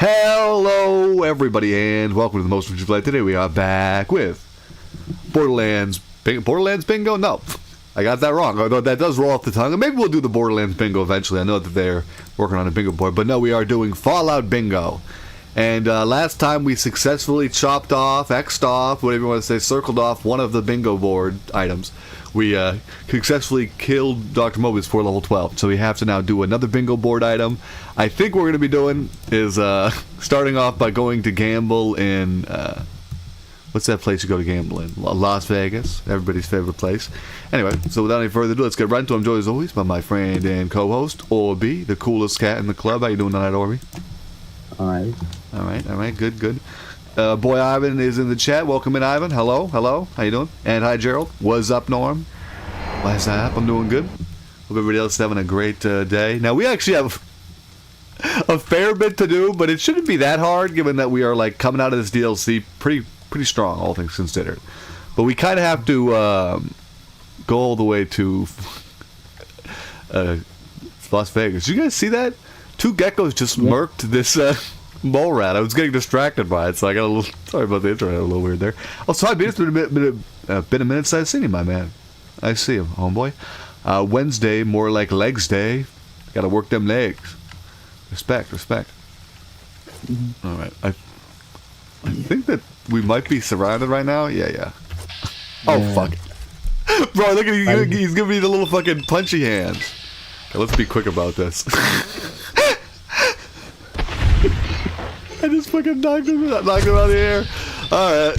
Hello, everybody, and welcome to the Most Reachable Play. Today we are back with Borderlands Bingo? No, I got that wrong, although that does roll off the tongue. Maybe we'll do the Borderlands Bingo eventually. I know that they're working on a bingo board, but no, we are doing Fallout Bingo. And last time we successfully chopped off, X'd off, whatever you want to say, circled off one of the bingo board items. We successfully killed Dr. Mobius for level 12, so we have to now do another bingo board item. I think what we're going to be doing is starting off by going to gamble in, what's that place you go to gamble in? Las Vegas, everybody's favorite place. Anyway, so without any further ado, let's get right into it. I'm joined as always by my friend and co-host, Orby, the coolest cat in the club. How you doing tonight, Orby? Alright. Alright, good. Boy Ivan is in the chat. Welcome in, Ivan. Hello. How you doing? And hi, Gerald. What's up, Norm? What's up? I'm doing good. Hope everybody else is having a great day. Now, we actually have a fair bit to do, but it shouldn't be that hard, given that we are like coming out of this DLC pretty strong, all things considered. But we kind of have to go all the way to Las Vegas. Did you guys see that? Two geckos just murked this mole rat. I was getting distracted by it, so I got a little. Sorry about the intro. I got a little weird there. Oh, sorry, it's been a minute since I've seen him, my man. I see him, homeboy. Wednesday, more like legs day. Got to work them legs. Respect. Mm-hmm. All right. I think that we might be surrounded right now. Yeah. Oh fuck, bro! Look at him. He's giving me the little fucking punchy hands. Okay, let's be quick about this. I just fucking knocked him out of the air. Alright.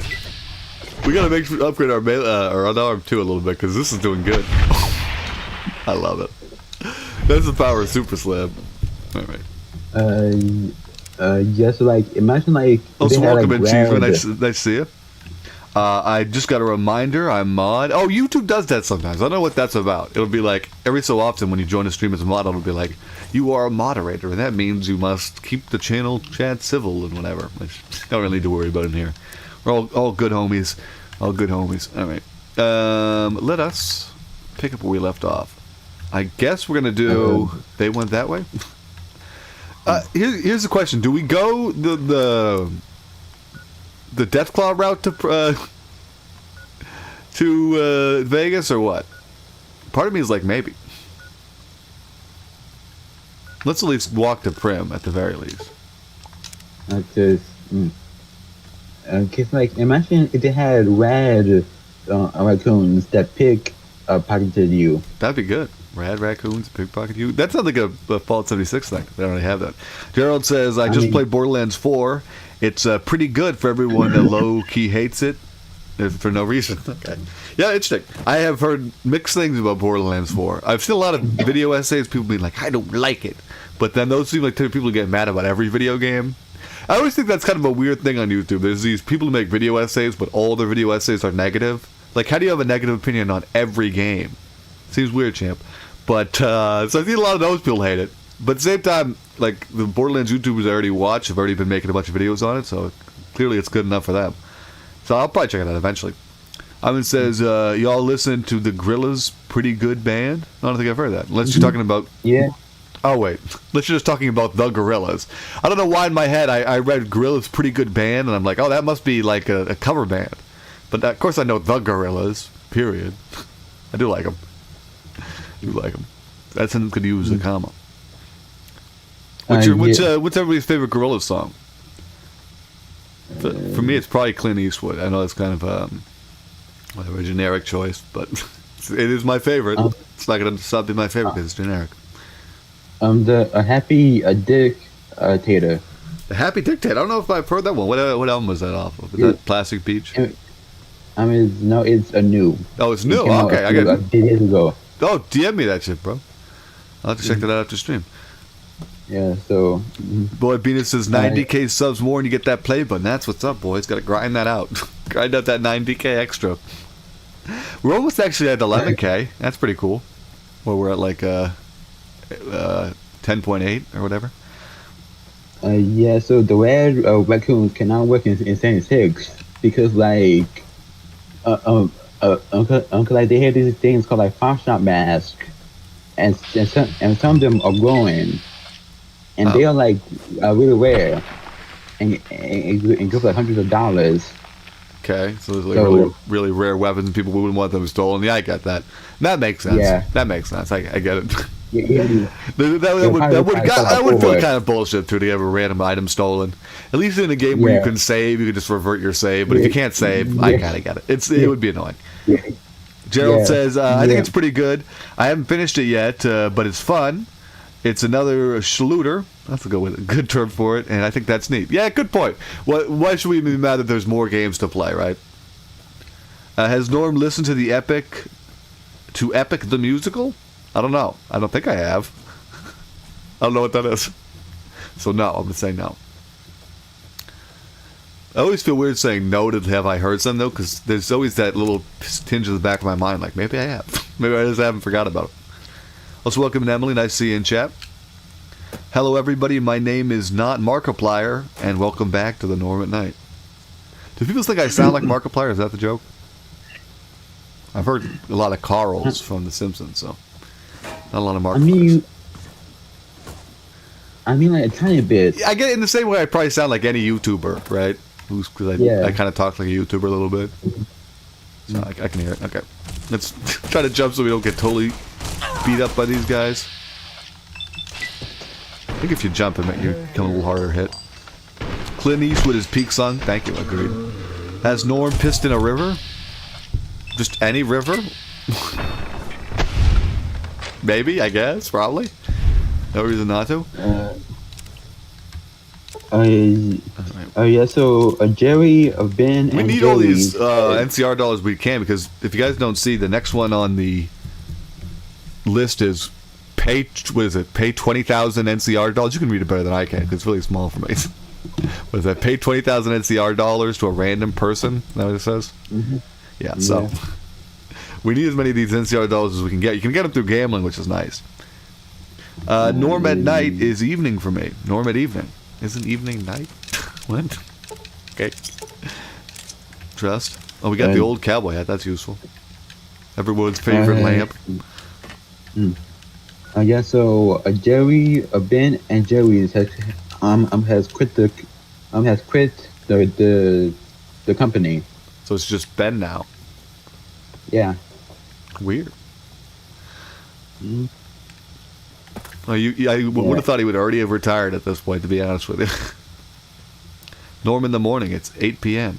We gotta upgrade our arm too a little bit, because this is doing good. I love it. That's the power of Super Slam. Alright. Just like, imagine like... Oh, so welcome in, Chief. Nice to see you. I just got a reminder, I'm mod. Oh, YouTube does that sometimes. I don't know what that's about. It'll be like, every so often when you join a stream as a mod, it'll be like, you are a moderator, and that means you must keep the channel chat civil and whatever. Which don't really need to worry about in here. We're all good homies. All good homies. Alright. Let us pick up where we left off. I guess we're gonna do... They went that way? Here's the question. Do we go the Deathclaw route to Vegas, or what? Part of me is like, maybe. Let's at least walk to Prim, at the very least. Cause like, imagine if they had red raccoons that pickpocketed you. That'd be good. Rad raccoons, pickpocket you. That sounds like a Fallout 76 thing. They don't really have that. Gerald says, I just played Borderlands 4. It's pretty good for everyone that low-key hates it for no reason. Okay. Yeah, interesting. I have heard mixed things about Borderlands 4. I've seen a lot of video essays, people being like, I don't like it. But then those seem like people who get mad about every video game. I always think that's kind of a weird thing on YouTube. There's these people who make video essays, but all their video essays are negative. Like, how do you have a negative opinion on every game? Seems weird, champ. But, so I see a lot of those people hate it. But at the same time, like, the Borderlands YouTubers I already watch have already been making a bunch of videos on it, so clearly it's good enough for them. So I'll probably check it out eventually. Ivan says, y'all listen to the Gorillaz Pretty Good Band? I don't think I've heard that. Unless you're talking about... Yeah. Oh, wait. Unless you're just talking about the Gorillaz. I don't know why in my head I read Gorillaz Pretty Good Band, and I'm like, oh, that must be like a cover band. But of course I know the Gorillaz, period. I do like them. That sentence could use a comma. What's everybody's favorite Gorillaz song? For me, it's probably Clint Eastwood. I know it's kind of a generic choice, but it is my favorite. It's not going to stop being my favorite because it's generic. The Happy Dictator. The Happy Dictator. I don't know if I've heard that one. What album was that off of? Was that Plastic Beach? No, it's a new. Oh, it's new. Okay, I got it. 2 days ago. Oh, DM me that shit, bro. I'll have to check that out after stream. Yeah, so... Boy, Venus says 90k subs more and you get that play button. That's what's up, boys. Gotta grind that out. Grind out that 90k extra. We're almost actually at 11k. That's pretty cool. Well, we're at like 10.8 or whatever. Yeah, so the red raccoons cannot work in 76 because, like... like they have these things called like Photoshop mask, and some of them are growing, and they are like really rare. and goes like hundreds of dollars. Okay, so there's like So really, really rare weapons and people wouldn't want them stolen. Yeah, I get that. That makes sense. yeah, That makes sense. I get it. yeah, That would feel kind of bullshit too to have a random item stolen. At least in a game where you can save, you can just revert your save. But if you can't save, I kind of get it. It would be annoying. Yeah. Gerald says, I think it's pretty good. I haven't finished it yet, but it's fun. It's another schluter. That's a good term for it, and I think that's neat. Yeah, good point. Why should we be mad that there's more games to play, right? Has Norm listened to Epic the Musical? I don't know. I don't think I have. I don't know what that is. So no, I'm going to say no. I always feel weird saying no to have I heard some, though, because there's always that little tinge in the back of my mind, like, maybe I have. Maybe I just haven't forgot about it. Also, welcome to Emily. Nice to see you in chat. Hello, everybody. My name is not Markiplier, and welcome back to the Norm at Night. Do people think I sound like Markiplier? Is that the joke? I've heard a lot of Carls from The Simpsons, so not a lot of Markipliers. I mean, like a tiny bit. I get it in the same way I probably sound like any YouTuber, right? Because I kind of talk like a YouTuber a little bit. So I can hear it. Okay. Let's try to jump so we don't get totally beat up by these guys. I think if you jump, it might become a little harder to hit. Clint Eastwood is peak sung. Thank you. Agreed. Has Norm pissed in a river? Just any river? Maybe, I guess. Probably. No reason not to. Yeah, so Jerry, Ben, and we need Joey, all these NCR dollars we can, because if you guys don't see, the next one on the list is pay 20,000 NCR dollars. You can read it better than I can because it's really small for me. What is that? Pay 20,000 NCR dollars to a random person? Is that what it says? Mm-hmm. Yeah, so we need as many of these NCR dollars as we can get. You can get them through gambling, which is nice. Norm at night is evening for me. Norm at evening. Isn't evening night? What? Okay. Trust. Oh, we got the old cowboy hat. That's useful. Everyone's favorite lamp. Yeah, so Jerry, Ben, and Jerry has quit the company. So it's just Ben now. Yeah. Weird. Oh, I would have thought he would already have retired at this point, to be honest with you. Norm in the morning, it's 8 p.m.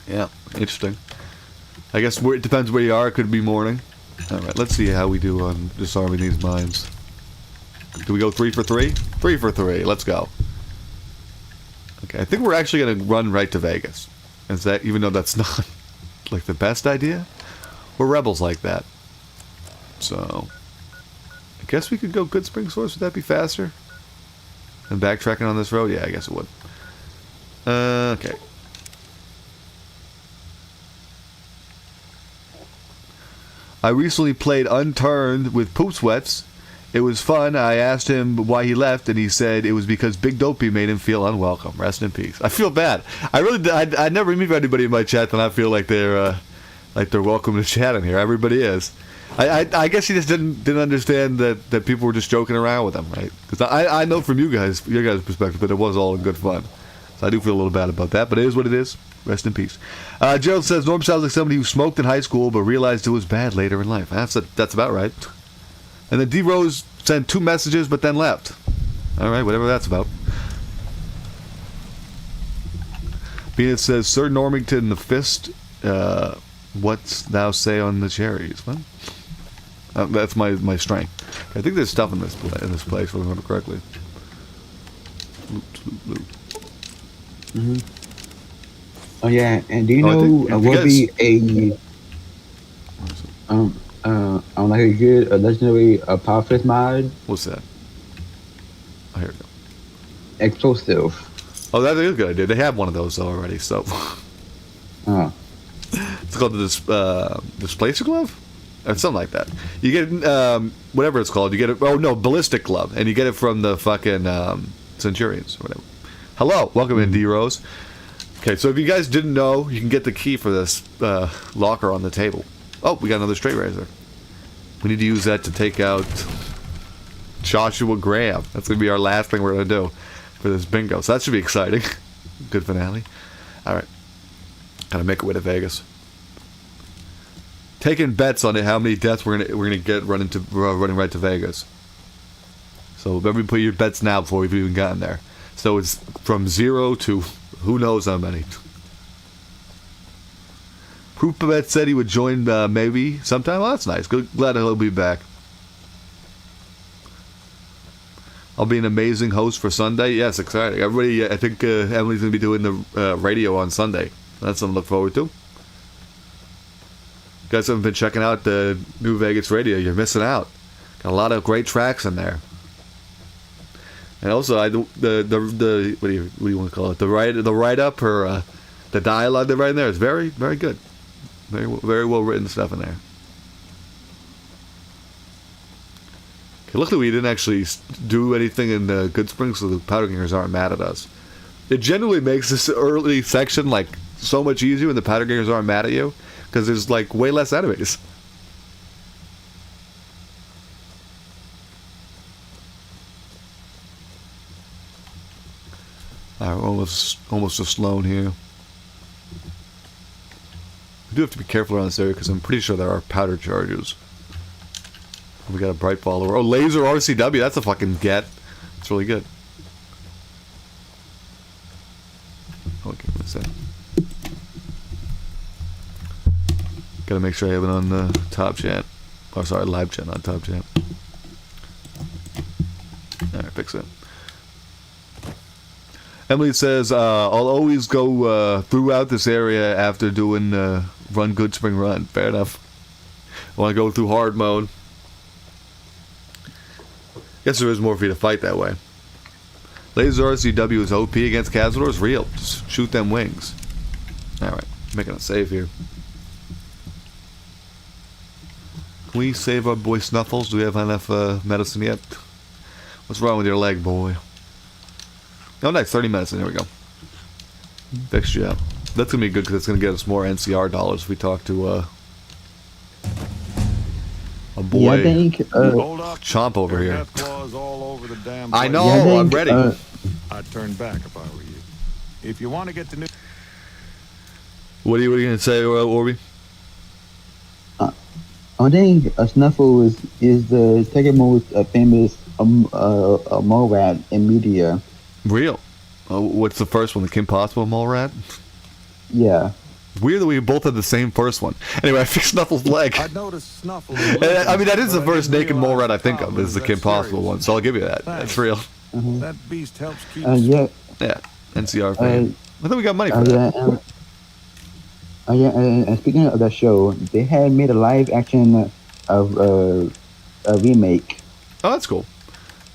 Yeah, interesting. I guess it depends where you are. It could be morning. All right, let's see how we do on disarming these mines. Do we go 3 for 3? 3 for 3. Let's go. Okay, I think we're actually going to run right to Vegas. Is that, even though that's not like the best idea? We're rebels like that. So I guess we could go Good Spring Source. Would that be faster than backtracking on this road? Yeah, I guess it would. Okay. I recently played Unturned with Poop Sweats. It was fun. I asked him why he left, and he said it was because Big Dopey made him feel unwelcome. Rest in peace. I feel bad. I never meet anybody in my chat that I feel like they're welcome to chat in here. Everybody is. I guess he just didn't understand that people were just joking around with him, right? Because I know from your guys' perspective that it was all in good fun. So I do feel a little bad about that, but it is what it is. Rest in peace. Gerald says Norm sounds like somebody who smoked in high school but realized it was bad later in life. That's about right. And then D Rose sent 2 messages but then left. All right, whatever that's about. Venus says Sir Normington the Fist. What's thou say on the cherries? What? That's my strength. I think there's stuff in this place if I remember correctly. Loot. Mm-hmm. Oh yeah, and do you know will be like a good legendary Power Fist mod? What's that? I hear it. Explosive. Oh, that is a good idea. They have one of those already, so. Oh. It's called the Displacer Glove? Or something like that. You get whatever it's called. You get it. Oh no, Ballistic Glove, and you get it from the fucking Centurions or whatever. Hello, welcome in D Rose. Okay, so if you guys didn't know, you can get the key for this locker on the table. Oh, we got another straight razor. We need to use that to take out Joshua Graham. That's gonna be our last thing we're gonna do. for this bingo. So that should be exciting. Good finale. All right. Gotta make our way to Vegas. Taking bets on how many deaths we're gonna get running right to Vegas. So everybody put your bets now before we've even gotten there. So it's from 0 to who knows how many. Poopabet said he would join maybe sometime. Well, that's nice. Glad he'll be back. I'll be an amazing host for Sunday. Yes, exciting. Everybody, I think Emily's going to be doing the radio on Sunday. That's something to look forward to. You guys haven't been checking out the New Vegas radio, you're missing out. Got a lot of great tracks in there. And also, the what do you want to call it? The write up or the dialogue they write in there is very, very good. Very well written stuff in there. Okay, luckily we didn't actually do anything in Good Springs, so the powder gangers aren't mad at us. It generally makes this early section like so much easier when the powder gangers aren't mad at you, because there's like way less enemies. Alright, almost to Sloan here. We do have to be careful around this area because I'm pretty sure there are powder charges. We got a bright follower. Oh, laser RCW. That's a fucking get. It's really good. Okay, what's that? Gotta make sure I have it on the top chat. Oh, sorry, live chat, not top chat. Alright, fix it. Emily says, I'll always go throughout this area after doing Run Good Spring Run. Fair enough. I want to go through hard mode. Guess there is more for you to fight that way. Laser RCW is OP against Cazador is real. Just shoot them wings. Alright, making a save here. Can we save our boy Snuffles? Do we have enough medicine yet? What's wrong with your leg, boy? Oh, nice. 30 medicine. There we go. Fixed you up. That's going to be good because it's going to get us more NCR dollars if we talk to a boy. Yeah, I think, Chomp over here. All over the damn I know. Yeah, I think, I'm ready. I'd turn back if I were you. If you want to get to New... What are you going to say, Orby? I think Snuffle is the second most famous mole rat in media. Real. What's the first one? The Kim Possible Mole Rat? Yeah. Weird that we both had the same first one. Anyway, I fixed Snuffle's leg. I noticed Snuffle. I mean, that is the first naked mole rat I think of. Is the Kim Possible one, so I'll give you that. That's real. Mm-hmm. That beast helps keep... Yeah. Yeah, NCR fan. I thought we got money for that. Yeah, and speaking of that show, they had made a live action of a remake. Oh, that's cool.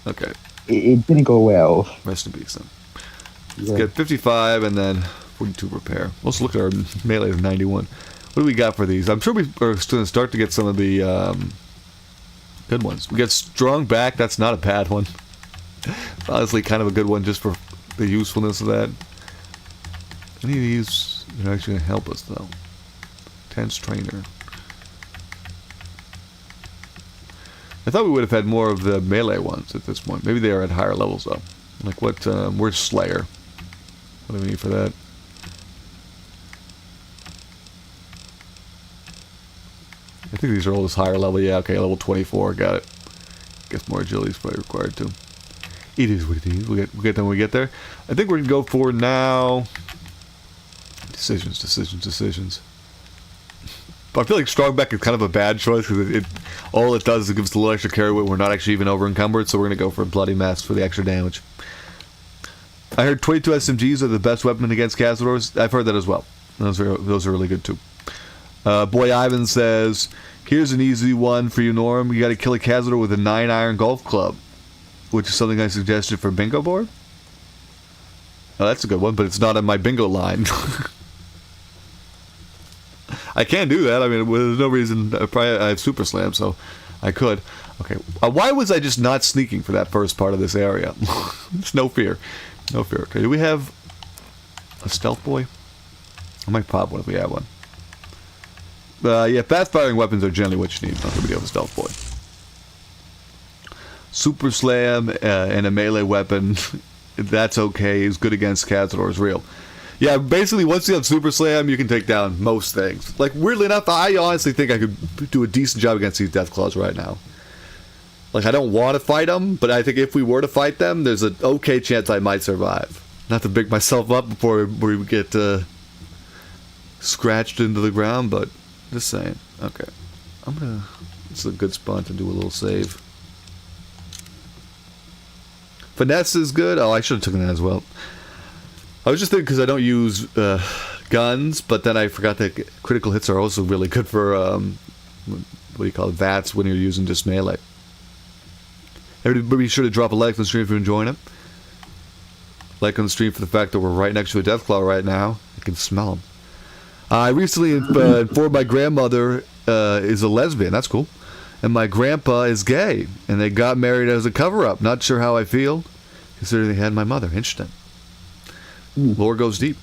Okay. It didn't go well. Rest in peace, then. Let's get 55 and then 42 repair. Let's look at our melee of 91. What do we got for these? I'm sure we are going to start to get some of the good ones. We get strong back. That's not a bad one. Honestly, kind of a good one just for the usefulness of that. Any of these are actually going to help us, though. Tense trainer. I thought we would have had more of the melee ones at this point. Maybe they are at higher levels, though. Like what? Where's Slayer? What do we need for that? I think these are all this higher level. Yeah, okay, level 24. Got it. Guess more agility is probably required, too. It is what it is. We'll get them when we get there. I think we're going to go for now... Decisions. But I feel like Strongback is kind of a bad choice because all it does is it gives us a little extra carry weight. We're not actually even over encumbered, so we're going to go for Bloody Mess for the extra damage. I heard 22 SMGs are the best weapon against Cazadors. I've heard that as well. Those are really good too. Boy Ivan says, here's an easy one for you, Norm. You got to kill a Cazador with a 9-iron golf club, which is something I suggested for bingo board. Oh, that's a good one, but it's not on my bingo line. I can do that. I mean, there's no reason. I have Super Slam, so I could. Okay. Why was I just not sneaking for that first part of this area? There's no fear. No fear. Okay, do we have a stealth boy? I might pop one if we have one. Yeah, fast-firing weapons are generally what you need. Not that we have a stealth boy. Super Slam and a melee weapon that's okay. He's good against Cazador is real. Yeah, basically, once you have Super Slam, you can take down most things. Like, weirdly enough, I honestly think I could do a decent job against these Deathclaws right now. Like, I don't want to fight them, but I think if we were to fight them, there's an okay chance I might survive. Not to big myself up before we get scratched into the ground, but just saying. Okay. It's a good spot to do a little save. Finesse is good. Oh, I should have taken that as well. I was just thinking because I don't use guns, but then I forgot that critical hits are also really good for, what do you call it, VATS when you're using just melee. Everybody be sure to drop a like on the stream if you're enjoying it. Like on the stream for the fact that we're right next to a Deathclaw right now. I can smell them. I recently informed my grandmother is a lesbian. That's cool. And my grandpa is gay. And they got married as a cover-up. Not sure how I feel, considering they had my mother. Interesting. Lore goes deep.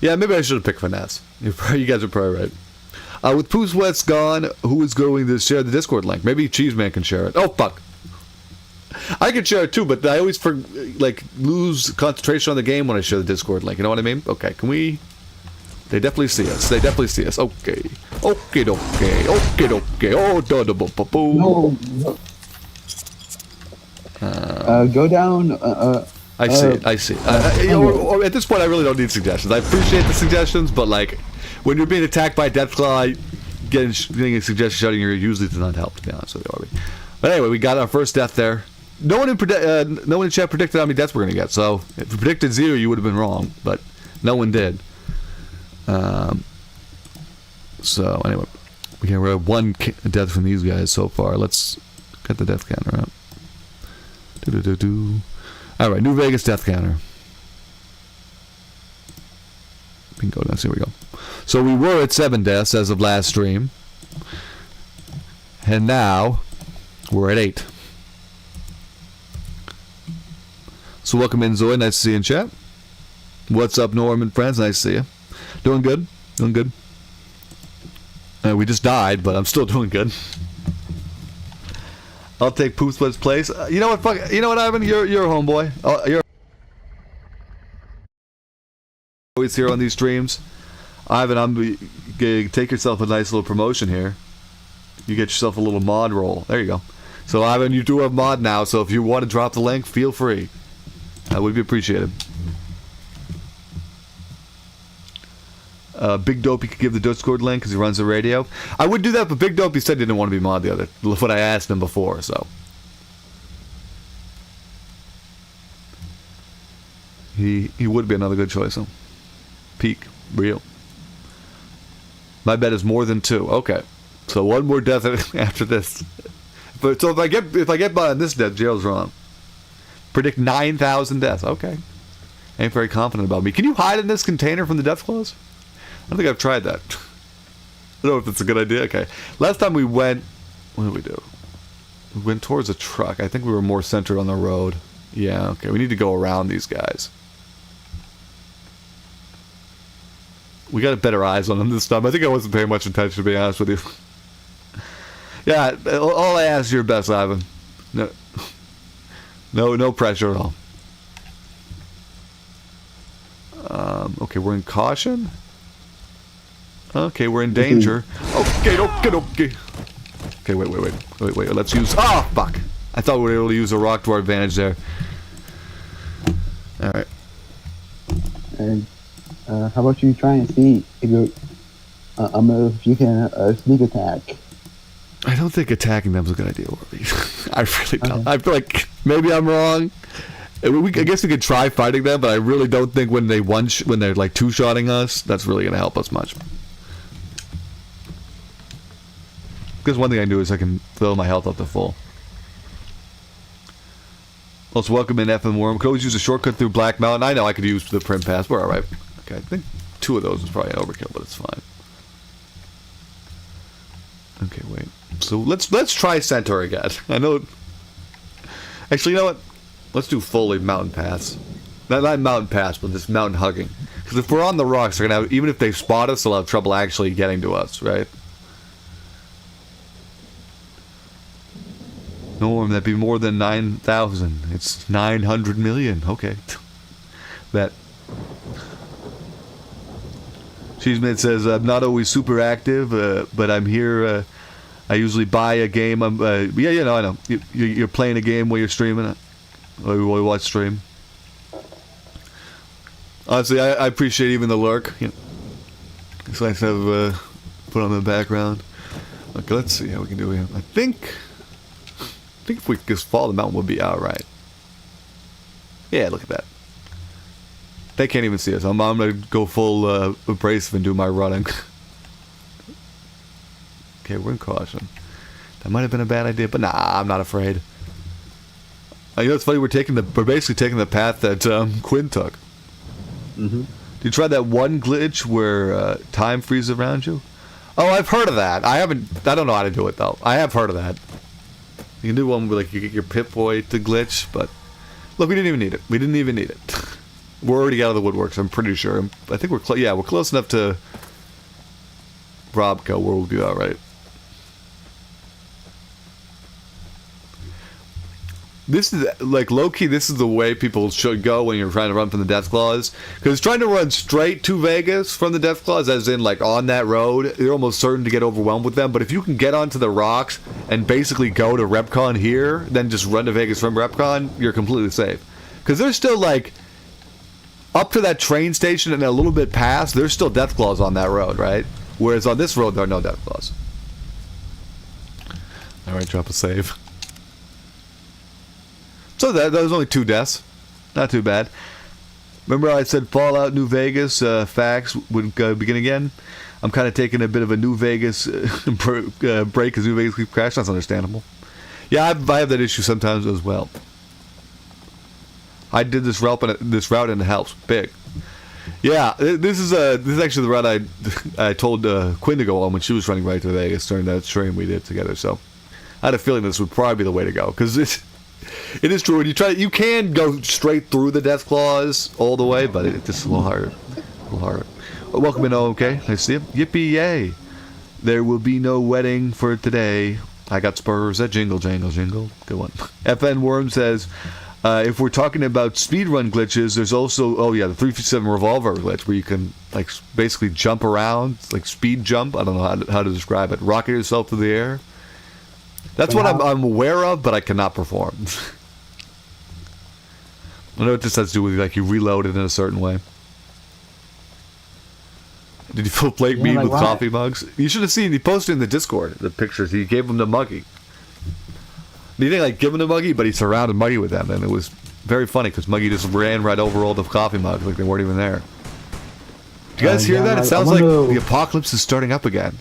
Yeah, maybe I should have picked Finesse. You guys are probably right. With Pooh Sweats gone, who is going to share the Discord link? Maybe Cheeseman can share it. Oh, fuck. I can share it too, but I always lose concentration on the game when I share the Discord link. You know what I mean? Okay, can we... They definitely see us. They definitely see us. Okay. Okay, okay. Okay, okay. Oh, da da ba ba boo. No. Go down. I see. I see. At this point, I really don't need suggestions. I appreciate the suggestions, but like, when you're being attacked by a Deathclaw, getting a suggestion shouting you usually does not help. To be honest with you, but anyway, we got our first death there. No one in chat predicted how many deaths we're gonna get. So if you predicted 0, you would have been wrong, but no one did. So anyway, we have one death from these guys so far. Let's get the death counter out. All right, New Vegas death counter. Bingo. Now here we go. So we were at 7 deaths as of last stream, and now we're at 8. So welcome in, Zoe. Nice to see you in chat. What's up, Norm and friends? Nice to see you. Doing good. Doing good. We just died, but I'm still doing good. I'll take Poop Sweat's place. You know what? Fuck. You know what, Ivan? You're a homeboy. You're always here on these streams. Ivan, I'm gonna take yourself a nice little promotion here. You get yourself a little mod roll. There you go. So Ivan, you do have mod now. So if you want to drop the link, feel free. That would be appreciated. Big Dopey could give the Discord link because he runs the radio. I would do that, but Big Dopey said he didn't want to be mod the other. What I asked him before, so. He would be another good choice, though. Peak. Real. My bet is more than 2. Okay. So one more death after this. But so if I get by on this death, Jail's wrong. Predict 9,000 deaths. Okay. Ain't very confident about me. Can you hide in this container from the Deathclaws? I don't think I've tried that. I don't know if it's a good idea. Okay. Last time we went... What did we do? We went towards a truck. I think we were more centered on the road. Yeah, okay. We need to go around these guys. We got better eyes on them this time. I think I wasn't paying much attention, to be honest with you. Yeah, all I ask is your best, Ivan. No pressure at all. Okay, we're in caution. Okay, we're in danger. Okay. Okay, wait. Let's use... Oh, fuck. I thought we were able to use a rock to our advantage there. Alright. And how about you try and see if you can sneak attack? I don't think attacking them is a good idea, Warby. I really don't. Okay. I feel like maybe I'm wrong. I guess we could try fighting them, but I really don't think when they're like two-shotting us, that's really going to help us much. Because one thing I can do is I can fill my health up to full. Let's welcome in F and Worm. Could always use a shortcut through Black Mountain. I know I could use the Prim Pass. We're alright. Okay, I think 2 of those is probably an overkill, but it's fine. Okay, wait. So let's try Centaur again. I know... Actually, you know what? Let's do fully Mountain Pass. Not Mountain Pass, but just Mountain Hugging. Because if we're on the rocks, they're gonna have, even if they spot us, they'll have trouble actually getting to us, right? Norm, that'd be more than 9,000. It's 900 million. Okay. That. Cheeseman says, I'm not always super active, but I'm here. I usually buy a game. I know. You're playing a game while you're streaming it. Or while you watch stream. Honestly, I appreciate even the lurk. It's nice to have put on the background. Okay, let's see how we can do here. I think if we just follow the mountain, we'll be alright. Yeah, look at that. They can't even see us. I'm gonna go full abrasive and do my running. Okay, we're in caution. That might have been a bad idea, but nah, I'm not afraid. You know, it's funny. We're basically taking the path that Quinn took. Mm-hmm. Did you try that one glitch where time freezes around you? Oh, I've heard of that. I don't know how to do it though. I have heard of that. You can do one where like you get your Pip-Boy to glitch, but look, we didn't even need it. We didn't even need it. We're already out of the woodworks. I'm pretty sure. I think we're we're close enough to Robco where we'll be all right. This is, like, low-key, this is the way people should go when you're trying to run from the Death Claws. Because trying to run straight to Vegas from the Death Claws, as in, like, on that road, you're almost certain to get overwhelmed with them. But if you can get onto the rocks and basically go to Repcon here, then just run to Vegas from Repcon, you're completely safe. Because there's still, like, up to that train station and a little bit past, there's still Death Claws on that road, right? Whereas on this road, there are no Death Claws. Alright, drop a save. So that was only 2 deaths. Not too bad. Remember I said Fallout New Vegas facts would begin again? I'm kind of taking a bit of a New Vegas break because New Vegas keeps crashing. That's understandable. Yeah, I have that issue sometimes as well. I did this route and it helps big. Yeah, this is actually the route I told Quinn to go on when she was running right to Vegas during that stream we did together. So I had a feeling this would probably be the way to go because it is true. When you can go straight through the Death Claws all the way, but it's just a little harder. Welcome in, okay? Nice to see you. Yippee yay! There will be no wedding for today. I got spurs. That jingle, jingle, jingle. Good one. FN Worm says, if we're talking about speedrun glitches, there's also the 357 revolver glitch where you can like basically jump around, like speed jump. I don't know how to describe it. Rocket yourself through the air. That's what I'm aware of, but I cannot perform. I know it just has to do with like you reload it in a certain way. Did you fill plate mead with coffee mugs? You should have seen. He posted in the Discord the pictures. He gave them to Muggy. He didn't like give him to Muggy, but he surrounded Muggy with them, and it was very funny because Muggy just ran right over all the coffee mugs like they weren't even there. Do you guys hear that? It sounds like the apocalypse is starting up again.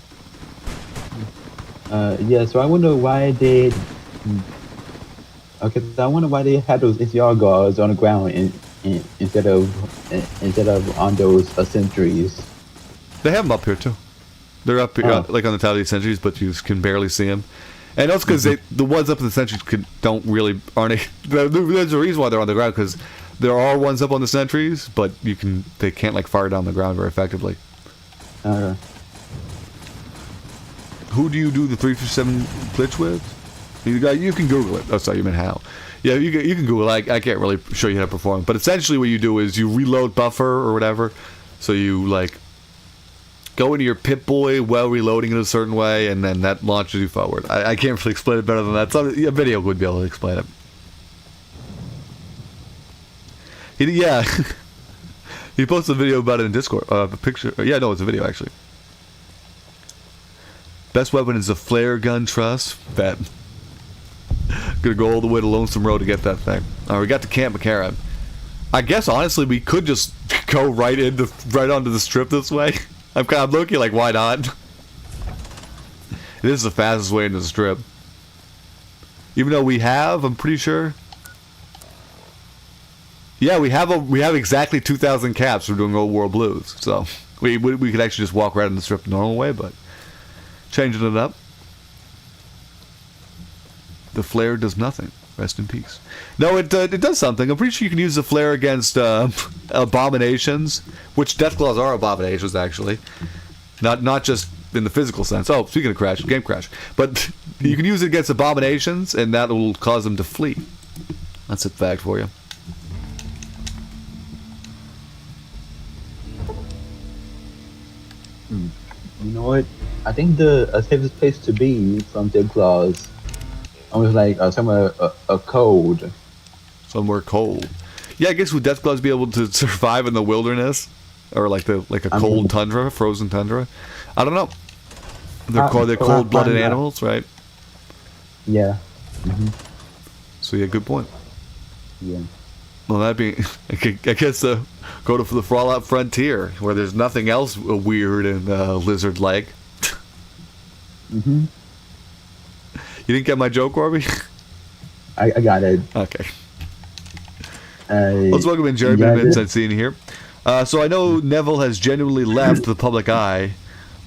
So I wonder why they. Okay, so I wonder why they had those SCR guards on the ground instead of on those sentries. They have them up here too. They're up here, like on the top of these sentries, but you can barely see them. And also because the ones up in the sentries aren't. There's a reason why they're on the ground because there are ones up on the sentries, but they can't like fire down the ground very effectively. Okay. Who do you do the 357 glitch with? You can Google it. Oh, sorry, you meant how. Yeah, you can Google it. I can't really show you how to perform. But essentially what you do is you reload buffer or whatever. So you, like, go into your Pip-Boy while reloading in a certain way, and then that launches you forward. I can't really explain it better than that. A video would be able to explain it. He posted a video about it in Discord. A picture. Yeah, no, it's a video, actually. Best weapon is a flare gun truss. That. Gonna go all the way to Lonesome Road to get that thing. Alright, we got to Camp McCarran. I guess honestly we could just go right onto the strip this way. I'm looking like, why not? It is the fastest way into the strip. Even though I'm pretty sure. Yeah, we have exactly 2,000 caps for doing Old World Blues. So we could actually just walk right in the strip the normal way, but changing it up. The flare does nothing. Rest in peace. No, it does something. I'm pretty sure you can use the flare against abominations, which Deathclaws are abominations, actually. Not just in the physical sense. Oh, speaking of crash, game crash. But you can use it against abominations, and that will cause them to flee. That's a fact for you. You know what? I think the safest place to be from Dead Claws, almost like somewhere a cold. Somewhere cold. Yeah, I guess would Deathclaws be able to survive in the wilderness, or like a cold tundra, frozen tundra? I don't know. They're cold-blooded animals, right? Yeah. So yeah, good point. Yeah. Well, that being, I guess go to the Fallout Frontier, where there's nothing else weird and lizard-like. You didn't get my joke, Warby? I got it. Okay. Let's welcome in Jerry Benson seeing here. So I know Neville has genuinely left the public eye,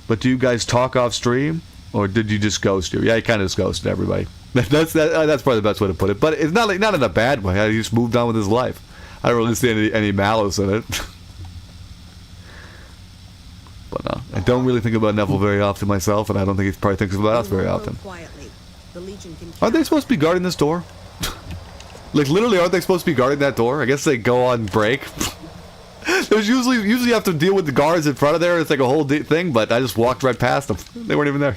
but do you guys talk off stream, or did you just ghost you? Yeah, he kind of just ghosted everybody. That's probably the best way to put it. But it's not in a bad way. He just moved on with his life. I don't really see any malice in it. But I don't really think about Neville very often myself, and I don't think he probably thinks about us very often. Aren't they supposed to be guarding this door? Like, literally, aren't they supposed to be guarding that door? I guess they go on break. There's usually you have to deal with the guards in front of there. It's like a whole thing, but I just walked right past them. They weren't even there.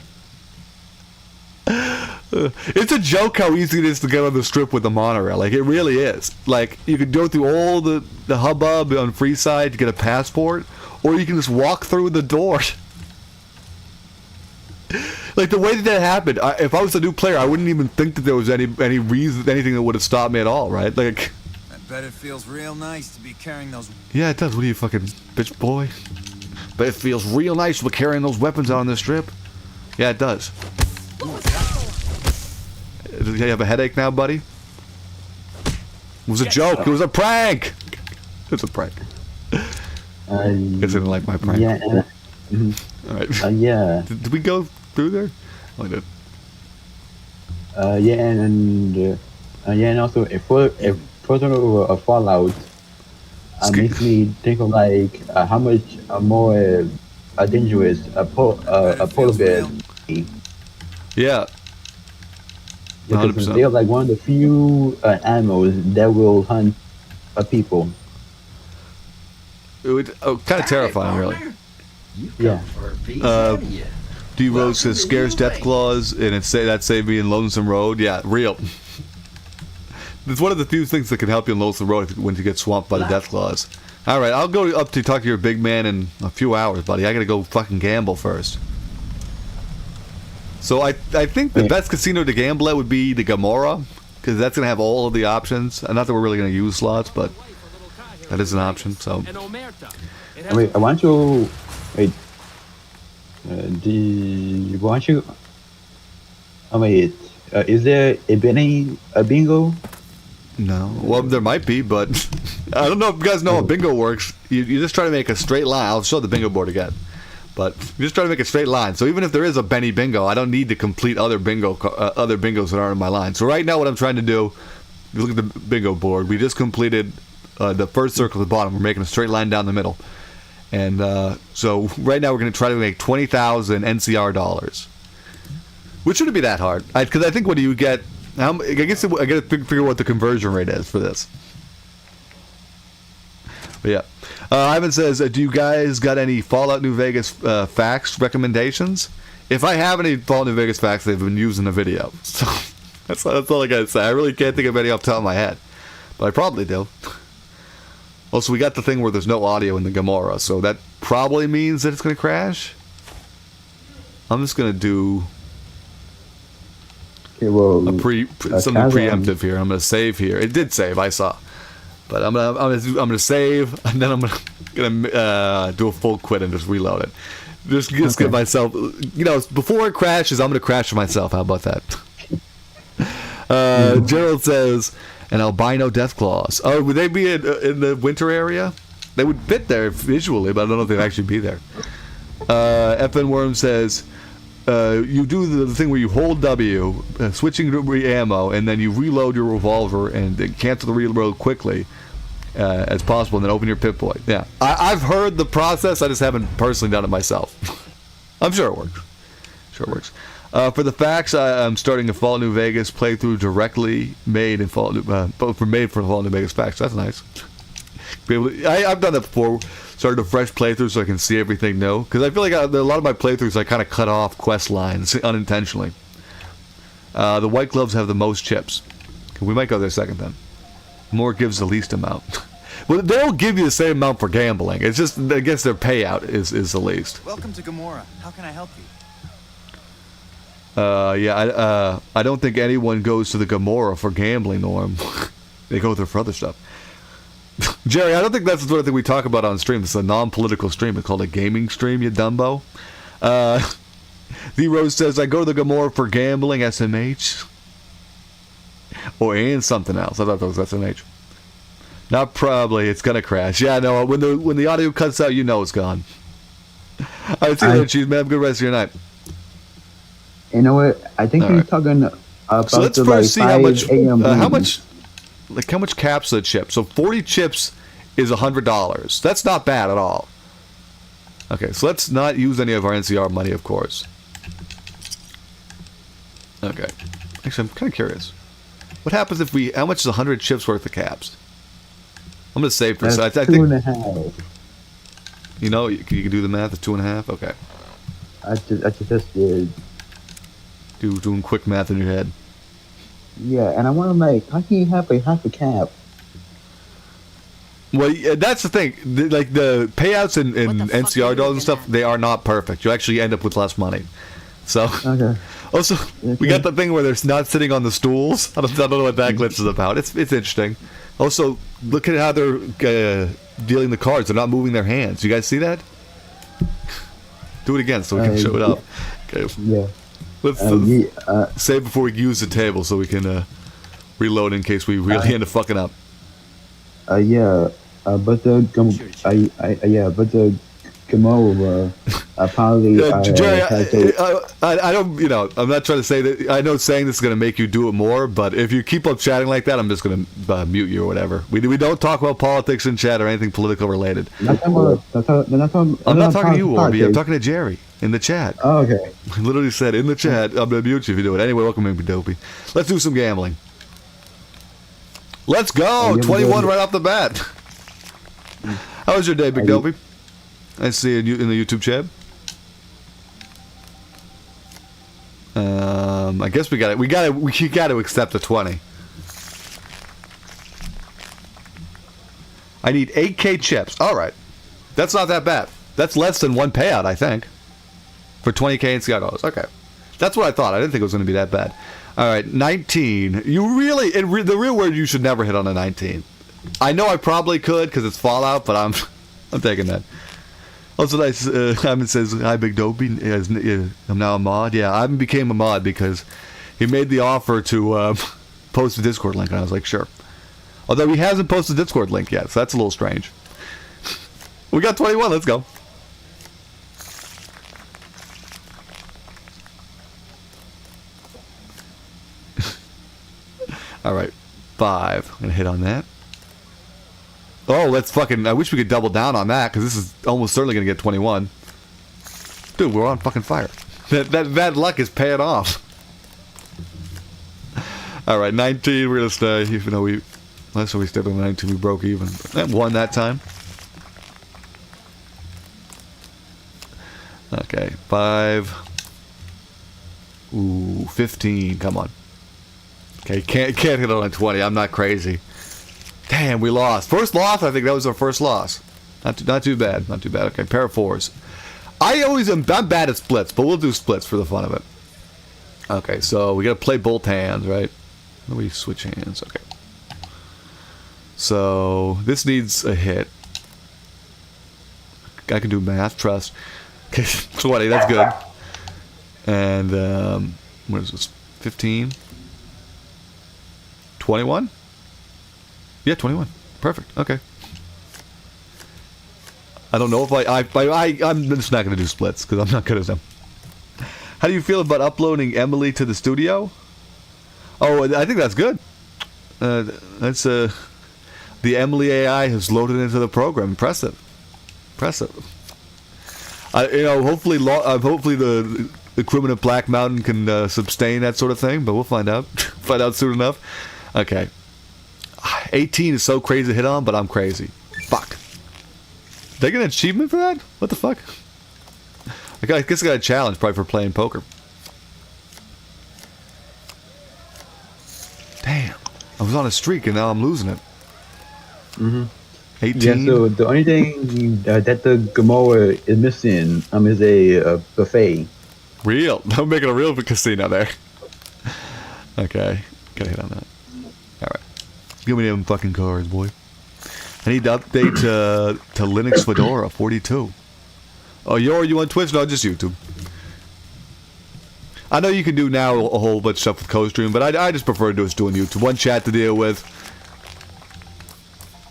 It's a joke how easy it is to get on the strip with the monorail. Like, it really is. Like, you could go through all the hubbub on Freeside to get a passport, or you can just walk through the door. Like, the way that happened, if I was a new player, I wouldn't even think that there was any reason, anything that would have stopped me at all, right? Like, I bet it feels real nice to be carrying those. Yeah, it does. What are you, fucking bitch boy? But it feels real nice to be carrying those weapons out on this strip. Yeah, it does. Do you have a headache now, buddy? It was a joke. It was a prank. It's a prank. Guess didn't like my prank. Yeah. All right. Yeah. Did we go through there? Oh, I did. Yeah, and also a photo of a Fallout makes me think of like how much more dangerous a polar bear is. Yeah. Because they are like one of the few animals that will hunt people. It would kind of terrifying, really. Yeah. D-Rose says scares Deathclaws, and that saved me in Lonesome Road. Yeah, real. It's one of the few things that can help you in Lonesome Road when you get swamped by the Deathclaws. All right, I'll go up to talk to your big man in a few hours, buddy. I gotta go fucking gamble first. So I think the best casino to gamble at would be the Gamora, because that's gonna have all of the options. Not that we're really gonna use slots, but that is an option. So. Wait, I want to wait. Want you? Oh wait, is there a bingo? No. Well, there might be, but I don't know if you guys know how bingo works. You just try to make a straight line. I'll show the bingo board again. But you just try to make a straight line. So even if there is a Benny bingo, I don't need to complete other bingos that aren't in my line. So right now what I'm trying to do, if you look at the bingo board, we just completed the first circle at the bottom. We're making a straight line down the middle. And so right now we're going to try to make 20,000 NCR dollars. Which shouldn't be that hard. Because I think what do you get... I guess I got to figure what the conversion rate is for this. But yeah. Ivan says, do you guys got any Fallout New Vegas facts recommendations? If I have any Fallout New Vegas facts, they've been used in the video. So that's all I got to say. I really can't think of any off the top of my head. But I probably do. Also, we got the thing where there's no audio in the Gamora, so that probably means that it's going to crash. I'm just going to do something preemptive here. I'm going to save here. It did save, I saw. But I'm gonna save, and then I'm gonna do a full quit and just reload it. Just give myself, before it crashes, I'm gonna crash for myself. How about that? Gerald says, an albino Deathclaws. Oh, would they be in the winter area? They would fit there visually, but I don't know if they'd actually be there. FN Worm says, you do the thing where you hold W, switching to ammo, and then you reload your revolver and cancel the reload quickly as possible, and then open your Pip-Boy. Yeah, I've heard the process. I just haven't personally done it myself. I'm sure it works. Sure it works. For the facts, I'm starting a Fallout New Vegas playthrough directly made in Fallout made for Fallout New Vegas facts. That's nice. I've done that before. Started a fresh playthrough so I can see everything new. Because I feel like a lot of my playthroughs I kind of cut off quest lines unintentionally. The White Gloves have the most chips. We might go there second then. More gives the least amount. Well, they'll give you the same amount for gambling. It's just, I guess their payout is the least. Welcome to Gamora. How can I help you? I don't think anyone goes to the Gamora for gambling, Norm. They go there for other stuff. Jerry, I don't think that's the sort of thing we talk about on stream. It's a non-political stream. It's called a gaming stream, you dumbo. The Rose says, I go to the Gamora for gambling, SMH. And something else. I thought that was SMH. Not probably. It's gonna crash. Yeah, no. When the audio cuts out, you know it's gone. All right, see you later, Cheese Man. Have a good rest of your night. You know what? I think you're talking about so let's the, first like, see 5 how much capsule chips. So 40 chips is $100. That's not bad at all. Okay, so let's not use any of our NCR money, of course. Okay. Actually, I'm kind of curious. What happens if we... How much is 100 chips worth of caps? I'm going to save for... That's I think, 2.5. You know, you can do the math. It's 2.5? Okay. I just did. Doing quick math in your head. Yeah, and I want to make... How can you have half a cap? Well, yeah, that's the thing. Like, the payouts in NCR dolls and stuff, they are not perfect. You actually end up with less money. So... Okay. Also, we got the thing where they're not sitting on the stools. I don't know what that glitch is about. It's interesting. Also, look at how they're dealing the cards. They're not moving their hands. You guys see that? Do it again so we can show it up. Okay. Yeah. Let's save before we use the table so we can reload in case we really end up fucking up. But the Gamora probably. Jerry, I don't. You know, I'm not trying to say that. I know saying this is going to make you do it more, but if you keep up chatting like that, I'm just going to mute you or whatever. We don't talk about politics in chat or anything political related. I'm not talking to you, Orby. I'm talking to Jerry in the chat. Oh, okay. I literally said in the chat, I'm going to mute you if you do it. Anyway, welcome in, Dopey. Let's do some gambling. Let's go! 21 right off the bat. How was your day, Big Dopey? I see you in the YouTube chat. I guess we got to accept a 20. I need 8K chips. All right, that's not that bad. That's less than one payout, I think, for 20K NCR dollars. Okay, that's what I thought. I didn't think it was going to be that bad. All right, 19. You really, the real word, you should never hit on a 19. I know I probably could because it's Fallout, but I'm taking that. Also, nice. Ivan says, "Hi, Big Dopey. I'm now a mod." Yeah, Ivan became a mod because he made the offer to post the Discord link, and I was like, "Sure." Although he hasn't posted the Discord link yet, so that's a little strange. We got 21. Let's go. All right, 5. I'm gonna hit on that. Oh, let's fucking... I wish we could double down on that, because this is almost certainly going to get 21. Dude, we're on fucking fire. That bad luck is paying off. Alright, 19, we're going to stay. Even though last time we stayed on 19, we broke even. That won that time. Okay, 5. Ooh, 15, come on. Okay, can't hit on a 20, I'm not crazy. Damn, we lost. First loss? I think that was our first loss. Not too bad. Not too bad. Okay, pair of 4s. I'm bad at splits, but we'll do splits for the fun of it. Okay, so we gotta play both hands, right? Let me switch hands. Okay. So this needs a hit. I can do math. Trust. Okay, 20. That's good. And what is this? 15. 21. Yeah, 21. Perfect. Okay. I don't know if I'm just not going to do splits because I'm not good at them. How do you feel about uploading Emily to the studio? Oh, I think that's good. That's the Emily AI has loaded into the program. Impressive. Impressive. Hopefully, hopefully the crewman of Black Mountain can sustain that sort of thing, but we'll find out. Find out soon enough. Okay. 18 is so crazy to hit on, but I'm crazy. Fuck. Did I get an achievement for that? What the fuck? I guess I got a challenge probably for playing poker. Damn. I was on a streak and now I'm losing it. 18? Yeah, so the only thing that the Gamora is missing is a buffet. Real. I'm making a real casino there. Okay. Gotta hit on that. Alright. Give me them fucking cards, boy. I need to update to Linux Fedora 42. Oh, you on Twitch? No, just YouTube. I know you can do now a whole bunch of stuff with co-stream, but I just prefer to just doing YouTube. One chat to deal with.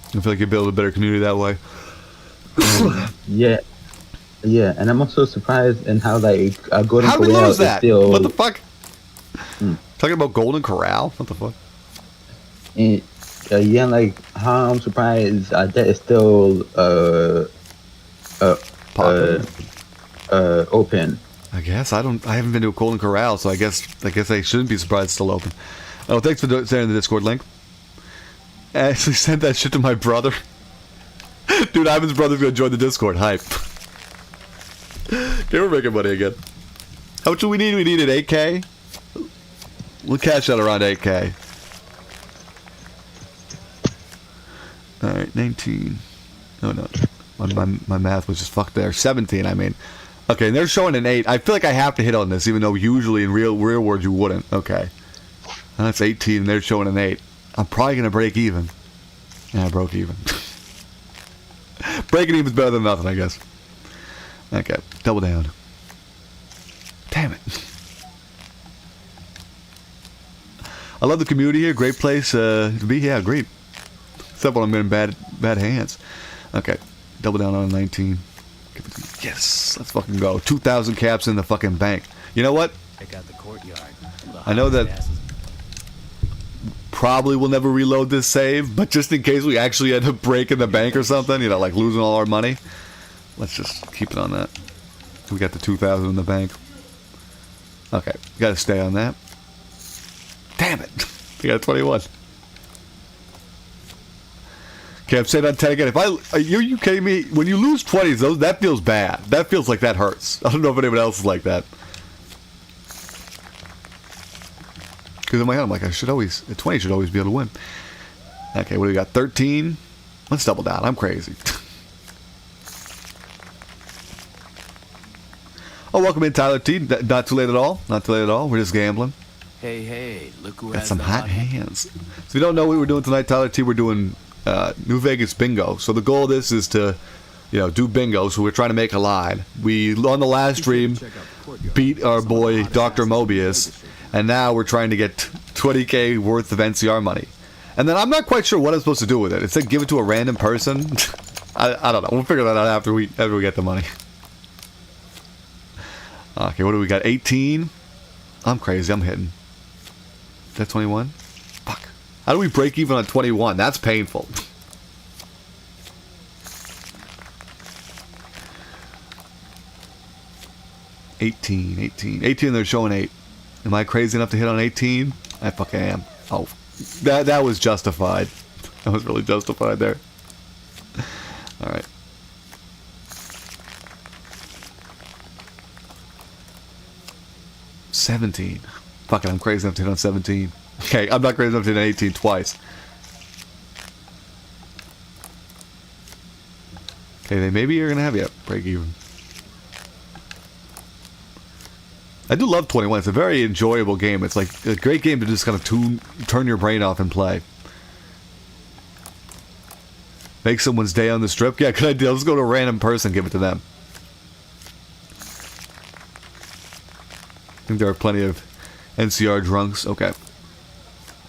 I feel like you build a better community that way. Yeah, and I'm also surprised in how like Golden How did we Corral lose is that? still. What the fuck? Talking about Golden Corral? What the fuck? And, yeah, like how I'm surprised that is still open. I guess I haven't been to a Golden Corral, so I guess I shouldn't be surprised it's still open. Oh, thanks for sending the Discord link. I actually sent that shit to my brother. Dude, Ivan's brother's gonna join the Discord. Hype. Okay, we're making money again. How much do we need? We needed 8K. We'll cash out around 8K. Alright, 19. Oh no. My math was just fucked there. 17, I mean. Okay, and they're showing an 8. I feel like I have to hit on this, even though usually in real world you wouldn't. Okay. And that's 18, and they're showing an 8. I'm probably going to break even. Yeah, I broke even. Breaking even is better than nothing, I guess. Okay, double down. Damn it. I love the community here. Great place to be. Yeah, great. Except when I'm in bad hands. Okay, double down on 19. Yes, let's fucking go. 2,000 caps in the fucking bank. You know what? Check out the courtyard. I know that probably will never reload this save, but just in case we actually end up breaking the bank or something, like losing all our money, let's just keep it on that. We got the 2,000 in the bank. Okay, gotta stay on that. Damn it! We got 21. Okay, I'm saying on 10 again. Are you kidding me? When you lose 20s, that feels bad. That feels like that hurts. I don't know if anyone else is like that. Because in my head, I'm like, a 20 should always be able to win. Okay, what do we got? 13? Let's double down. I'm crazy. Oh, welcome in, Tyler T. Not too late at all. Not too late at all. We're just gambling. Hey, look who Got has some the hot hands. So if you don't know what we're doing tonight, Tyler T, we're doing New Vegas bingo. So the goal of this is to, do bingo. So we're trying to make a line. We, on the last stream, beat our boy Dr. Mobius, and now we're trying to get 20K worth of NCR money. And then I'm not quite sure what I'm supposed to do with it. It's like give it to a random person. I don't know. We'll figure that out after we get the money. Okay, what do we got? 18? I'm crazy. I'm hitting. Is that 21? Fuck. How do we break even on 21? That's painful. $18, they're showing 8. Am I crazy enough to hit on 18? I fucking am. Oh, that was justified. That was really justified there. Alright. $17. Fuck it, I'm crazy enough to hit on 17. Okay, I'm not crazy enough to hit on 18 twice. Okay, they maybe are gonna have you break even. I do love 21. It's a very enjoyable game. It's like a great game to just kind of turn your brain off and play. Make someone's day on the strip. Yeah, good idea. Let's go to a random person and give it to them. I think there are plenty of NCR drunks. Okay.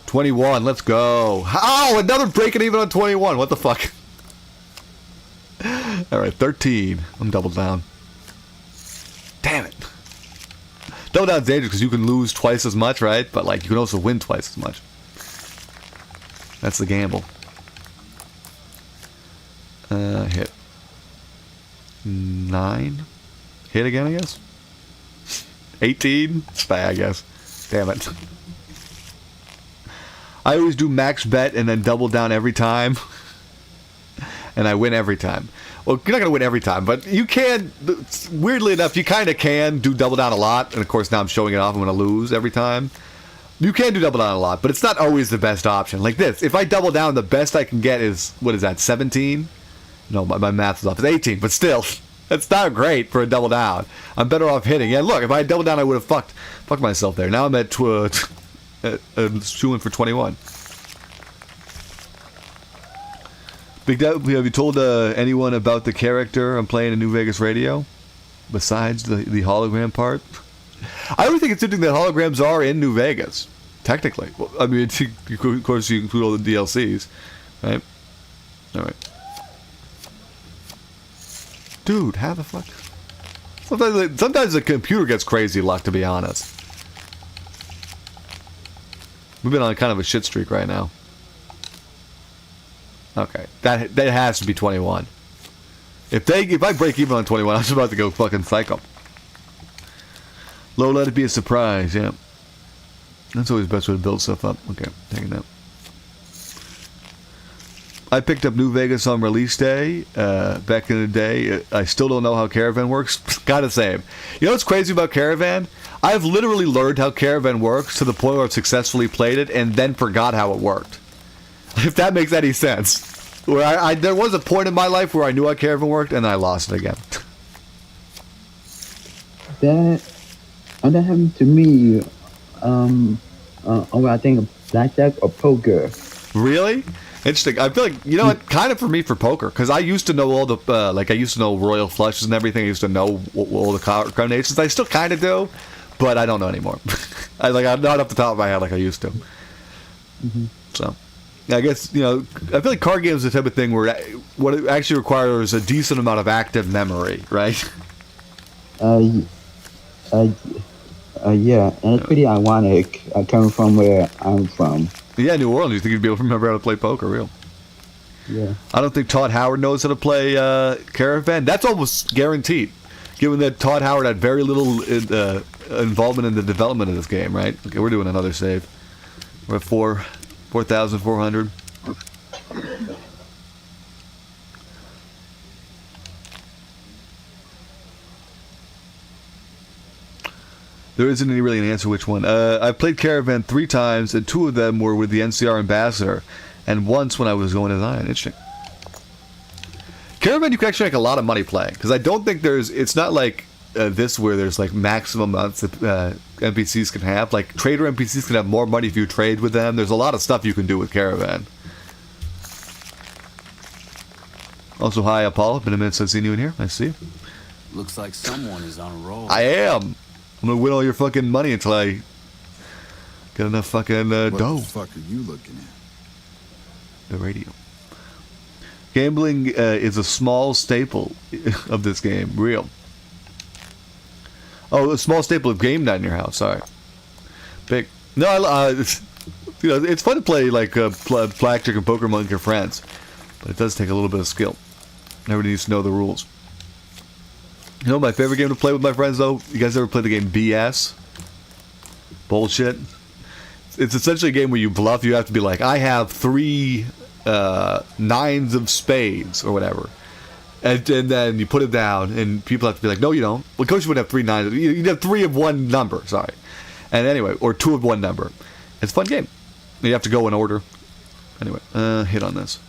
21. Let's go. Oh, another breaking even on 21. What the fuck? Alright, 13. I'm double down. Damn it. Double down's dangerous because you can lose twice as much, right? But like you can also win twice as much. That's the gamble. Hit. 9. Hit again, I guess. 18? It's bad, I guess. Damn it. I always do max bet and then double down every time. And I win every time. Well, you're not going to win every time, but you can, weirdly enough, you kind of can do double down a lot. And of course, now I'm showing it off. I'm going to lose every time. You can do double down a lot, but it's not always the best option. Like this, if I double down, the best I can get is, what is that, 17? No, my math is off. It's 18, but still, that's not great for a double down. I'm better off hitting. Yeah, look, if I had double down, I would have fucked myself there. Now I'm at shooting for 21. Big Dad, have you told anyone about the character I'm playing in New Vegas Radio? Besides the hologram part? I don't think it's interesting that holograms are in New Vegas. Technically. Well, I mean, of course, you include all the DLCs. Right? Alright. Dude, how the fuck? Sometimes the computer gets crazy luck, to be honest. We've been on kind of a shit streak right now. Okay, that has to be 21. If I break even on 21, I'm just about to go fucking psycho. Low, let it be a surprise. Yeah, that's always the best way to build stuff up. Okay, taking that. I picked up New Vegas on release day back in the day. I still don't know how Caravan works. Kind of same. You know what's crazy about Caravan? I've literally learned how Caravan works to the point where I've successfully played it and then forgot how it worked. If that makes any sense. Where there was a point in my life where I knew how Caravan worked and I lost it again. That happened to me. I think blackjack or poker. Really? Interesting. I feel like, you know what, kind of for me for poker, because I used to know all the, I used to know royal flushes and everything. I used to know all the combinations. I still kind of do, but I don't know anymore. I'm not off the top of my head like I used to. Mm-hmm. So, I guess, I feel like card games are the type of thing where what it actually requires a decent amount of active memory, right? Yeah, and it's pretty ironic coming from where I'm from. Yeah, New Orleans. You think you'd be able to remember how to play poker, real? Yeah. I don't think Todd Howard knows how to play Caravan. That's almost guaranteed, given that Todd Howard had very little involvement in the development of this game, right? Okay, we're doing another save. We're at 4,400. There isn't really an answer which one. I've played Caravan 3 times, and 2 of them were with the NCR ambassador, and once when I was going to Zion. Interesting. Caravan, you can actually make a lot of money playing, because I don't think it's not like this where there's like maximum amounts that NPCs can have. Like trader NPCs can have more money if you trade with them. There's a lot of stuff you can do with Caravan. Also, hi Apollo, been a minute since seeing you in here. Nice to see you. Looks like someone is on a roll. I am. I'm gonna win all your fucking money until I get enough fucking dough. What the fuck are you looking at? The radio. Gambling is a small staple of this game. Real. Oh, a small staple of game night in your house. Sorry. Big. No, it's fun to play like blackjack and poker among your friends, but it does take a little bit of skill. Everybody needs to know the rules. You know my favorite game to play with my friends, though? You guys ever play the game BS? Bullshit? It's essentially a game where you bluff. You have to be like, I have 3 nines of spades, or whatever. And then you put it down, and people have to be like, no, you don't. Well, of course you would have 3 nines. You'd have 3 of one number, sorry. And anyway, or 2 of one number. It's a fun game. You have to go in order. Anyway, hit on this.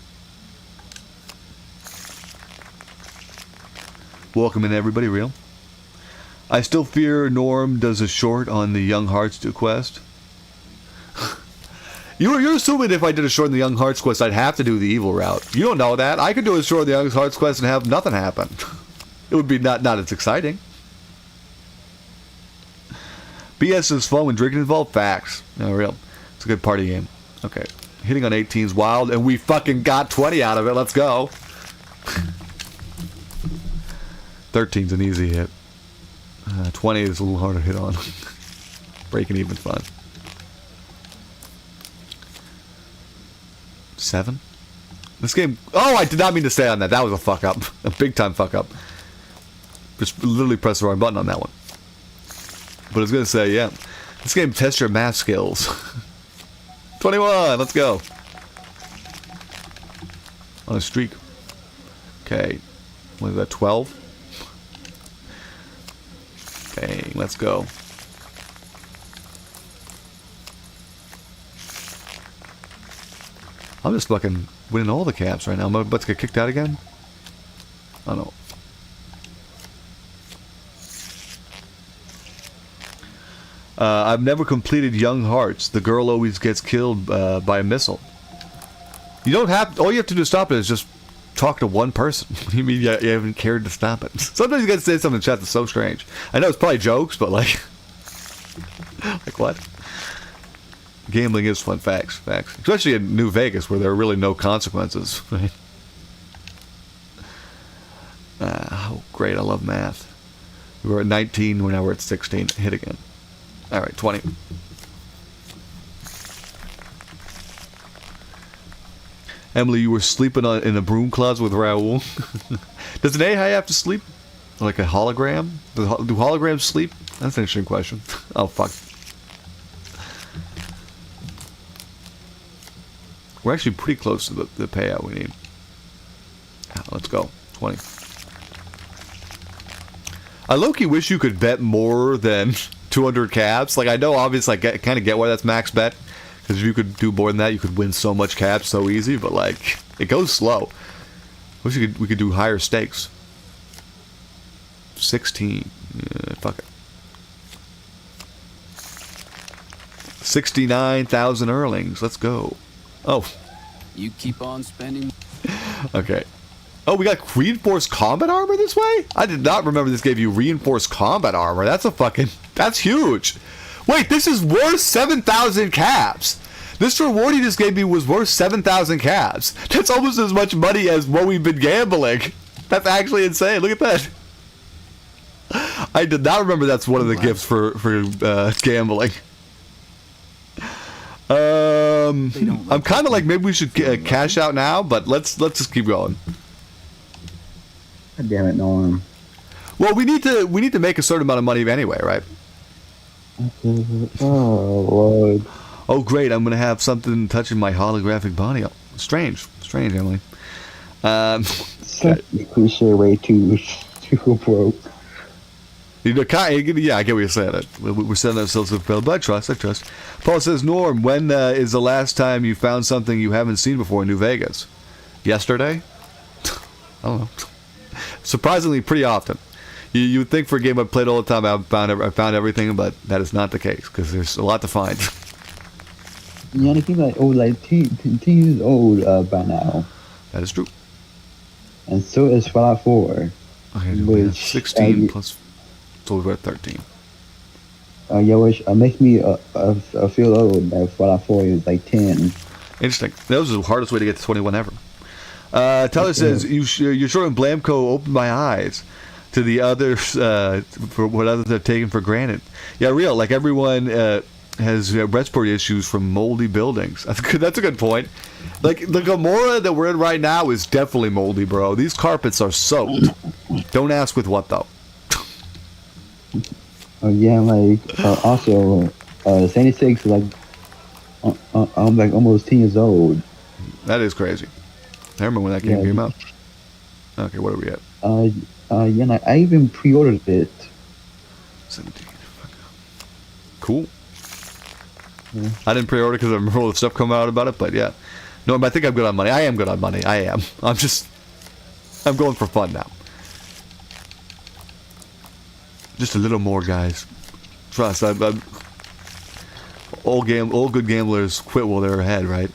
Welcome in, everybody, real. I still fear Norm does a short on the Young Hearts quest. You're assuming if I did a short on the Young Hearts quest, I'd have to do the evil route. You don't know that. I could do a short on the Young Hearts quest and have nothing happen. It would be not as exciting. BS is fun when drinking involved. Facts. No, real. It's a good party game. Okay. Hitting on 18 is wild, and we fucking got 20 out of it. Let's go. 13's an easy hit. 20 is a little harder to hit on. Breaking even fun. 7? This game... Oh, I did not mean to say on that. That was a fuck up. A big time fuck up. Just literally press the wrong button on that one. But I was gonna say, yeah, this game tests your math skills. 21. Let's go. On a streak. Okay. What is that? 12. Bang. Let's go. I'm just fucking winning all the caps right now. I'm about to get kicked out again. I don't know. I've never completed Young Hearts. The girl always gets killed by a missile. You don't have. All you have to do to stop it is just talk to one person. You mean you haven't cared to stop it? Sometimes you gotta say something in chat that's so strange. I know it's probably jokes, but like, like what? Gambling is fun. Facts. Especially in New Vegas, where there are really no consequences. Right? Oh, great! I love math. We were at 19. Now we're at 16. Hit again. All right, 20. Emily, you were sleeping in a broom closet with Raoul. Does an AI have to sleep? Like a hologram? Do holograms sleep? That's an interesting question. Oh, fuck. We're actually pretty close to the payout we need. Let's go. 20. I low-key wish you could bet more than 200 caps. Like, I know, obviously, I kind of get why that's max bet. Because if you could do more than that, you could win so much caps so easy. But, like, it goes slow. I wish we could do higher stakes. 16. Yeah, fuck it. 69,000 earlings. Let's go. Oh. You keep on spending. Okay. Oh, we got reinforced combat armor this way? I did not remember this gave you reinforced combat armor. That's huge. Wait, this is worth 7,000 caps. This reward he just gave me was worth 7,000 caps. That's almost as much money as what we've been gambling. That's actually insane. Look at that. I did not remember that's one of the gifts for gambling. I'm kind of like maybe we should cash out now, but let's just keep going. God damn it, Norm. Well, we need to make a certain amount of money anyway, right? Oh Lord. Oh great, I'm gonna have something touching my holographic body. Strange, Emily. Such a cliche way to broke. You know, yeah, I get what you're saying. We're setting ourselves up for, but I trust. Paul says, Norm, when is the last time you found something you haven't seen before in New Vegas? Yesterday? I don't know. Surprisingly, pretty often. You would think for a game I've played all the time, I found everything, but that is not the case because there's a lot to find. Yeah, I think like 10 years old by now. That is true. And so is Fallout 4. Okay, we have 16 plus. So we're at 13. Yeah, which makes me feel old that Fallout 4 is like 10. Interesting. That was the hardest way to get to 21 ever. Tyler says, your short on Blamco opened my eyes to the others, for what others have taken for granted. Yeah, real. Like everyone has respiratory issues from moldy buildings. That's a good point. Like the Gamora that we're in right now is definitely moldy, bro. These carpets are soaked. Don't ask with what though. Yeah, like also 76 is like I'm like almost 10 years old. That is crazy. I remember when that game came out. Okay, what are we at? Yeah, like, I even pre-ordered it. 17. Cool. Yeah. I didn't pre-order because I remember all the stuff coming out about it, but yeah. No, I think I'm good on money. I am good on money. I am. I'm going for fun now. Just a little more, guys. Trust. All good gamblers quit while they're ahead, right?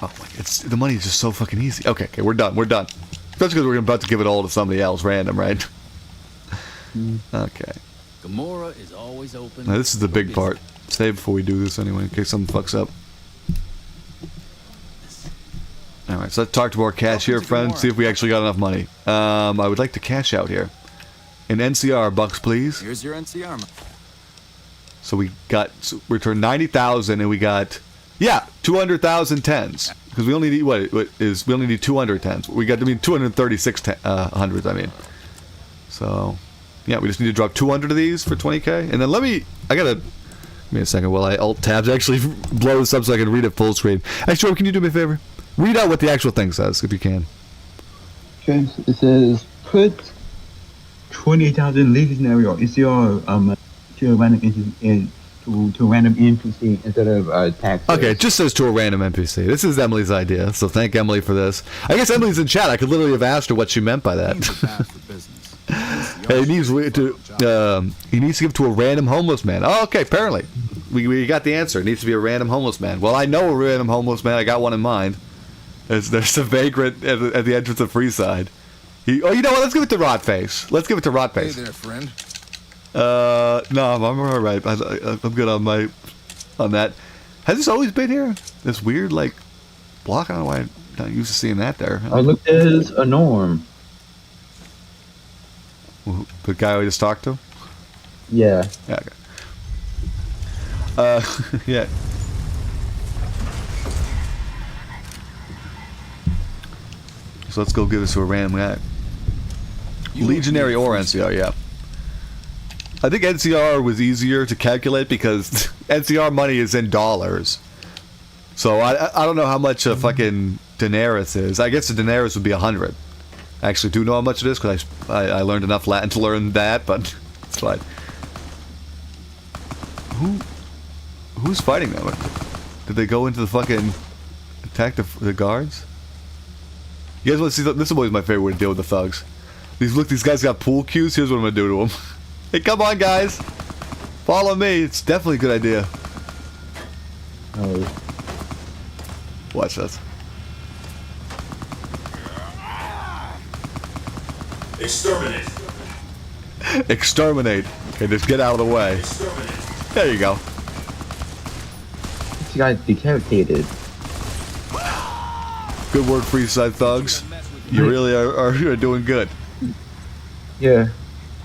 Oh my! The money is just so fucking easy. Okay, we're done. Especially because we're about to give it all to somebody else, random, right? Okay. Gamora is always open. Now this is the big part. Save before we do this anyway, in case something fucks up. Alright, so let's talk to our cashier friend, see if we actually got enough money. I would like to cash out here. In NCR bucks, please. Here's your NCR. So we returned 90,000 and we got, 200,000 tens. because we only need we only need 200 tens. We got 236 hundreds. I mean, so yeah, we just need to drop 200 of these for 20k, and then give me a second while I alt tabs actually blow this up so I can read it full screen. Actually, can you do me a favor? Read out what the actual thing says if you can. Okay, it says put 20,000 legionary or NCR to a random NPC instead of tax. Okay, it just says to a random NPC. This is Emily's idea, so thank Emily for this. I guess Emily's in chat. I could literally have asked her what she meant by that. He needs to give to a random homeless man. Oh, okay, apparently. We got the answer. It needs to be a random homeless man. Well, I know a random homeless man. I got one in mind. There's a vagrant at the entrance of Freeside. You know what? Let's give it to Rotface. Let's give it to Rotface. Hey there, friend. No, I'm all right. I'm good on that. Has this always been here? This weird, like, block? I don't know why I'm not used to seeing that there. Oh, look, there's a Norm. The guy we just talked to? Yeah. Yeah. Okay. Yeah. So let's go give this to a random guy. Legionary or NCR, yeah. I think NCR was easier to calculate because NCR money is in dollars. So I don't know how much a fucking denarius is. I guess a denarius would be 100. I actually do know how much it is because I learned enough Latin to learn that, but it's fine. Who's fighting them? Did they go into the fucking attack the guards? You guys want to see? This is always my favorite way to deal with the thugs. These guys got pool cues. Here's what I'm gonna do to them. Hey, come on, guys. Follow me. It's definitely a good idea. Oh. Watch this. Exterminate. Exterminate. Okay, just get out of the way. Exterminate. There you go. She got decapitated. Good work, Freeside thugs. You really are doing good. Yeah.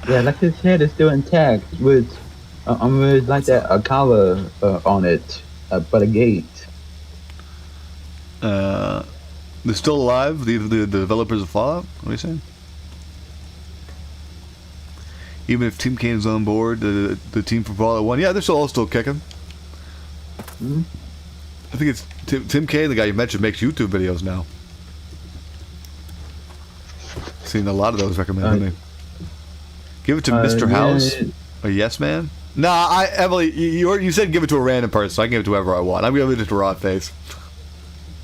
Yeah, like his head is still intact with like that a collar on it, but a gate. They're still alive. The developers of Fallout. What are you saying? Even if Tim Kane's on board, the team from Fallout 1, yeah, they're all still kicking. Hmm? I think it's Tim Kane, the guy you mentioned, makes YouTube videos now. Seen a lot of those recommended to me. Give it to Mr. House? A yes man? Nah, Emily, you said give it to a random person, so I can give it to whoever I want. I'm giving it to Rotface.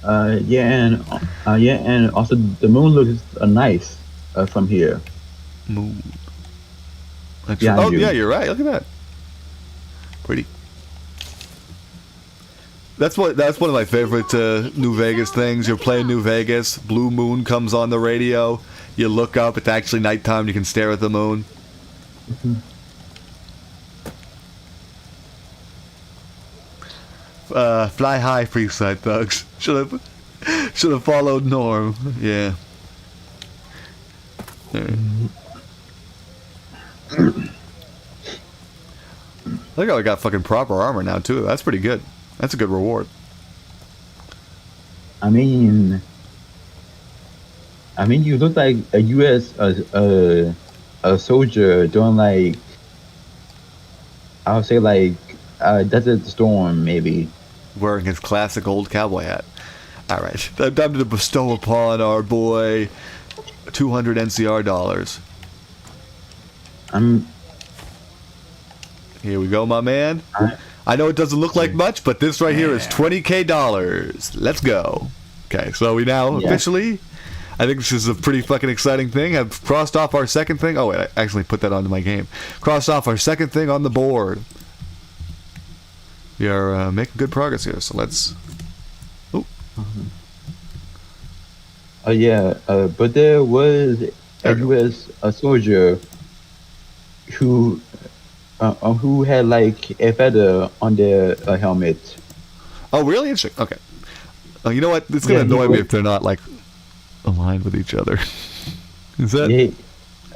And also the moon looks nice from here. Moon. Yeah, yeah, you're right. Look at that. Pretty. That's one of my favorite New Vegas things. You're playing New Vegas, blue moon comes on the radio. You look up, it's actually nighttime. You can stare at the moon. Mm-hmm. Fly high, Freeside thugs. Should have followed Norm. Yeah. Look how I got fucking proper armor now too. That's pretty good. That's a good reward. I mean, you look like a U.S. a soldier doing like, I would say like Desert Storm maybe. Wearing his classic old cowboy hat. All right, time to bestow upon our boy 200 NCR dollars. Here we go, my man. I know it doesn't look like much, but this right here is $20K dollars. Let's go. Okay, so we now officially, I think this is a pretty fucking exciting thing, have crossed off our second thing. Oh, wait, I actually put that onto my game. Crossed off our second thing on the board. We are making good progress here, so let's... Oh. But there was a U.S. soldier who had like a feather on their helmet. Oh, really? Interesting. Okay. You know what? It's gonna annoy me if they're not like aligned with each other. Is that?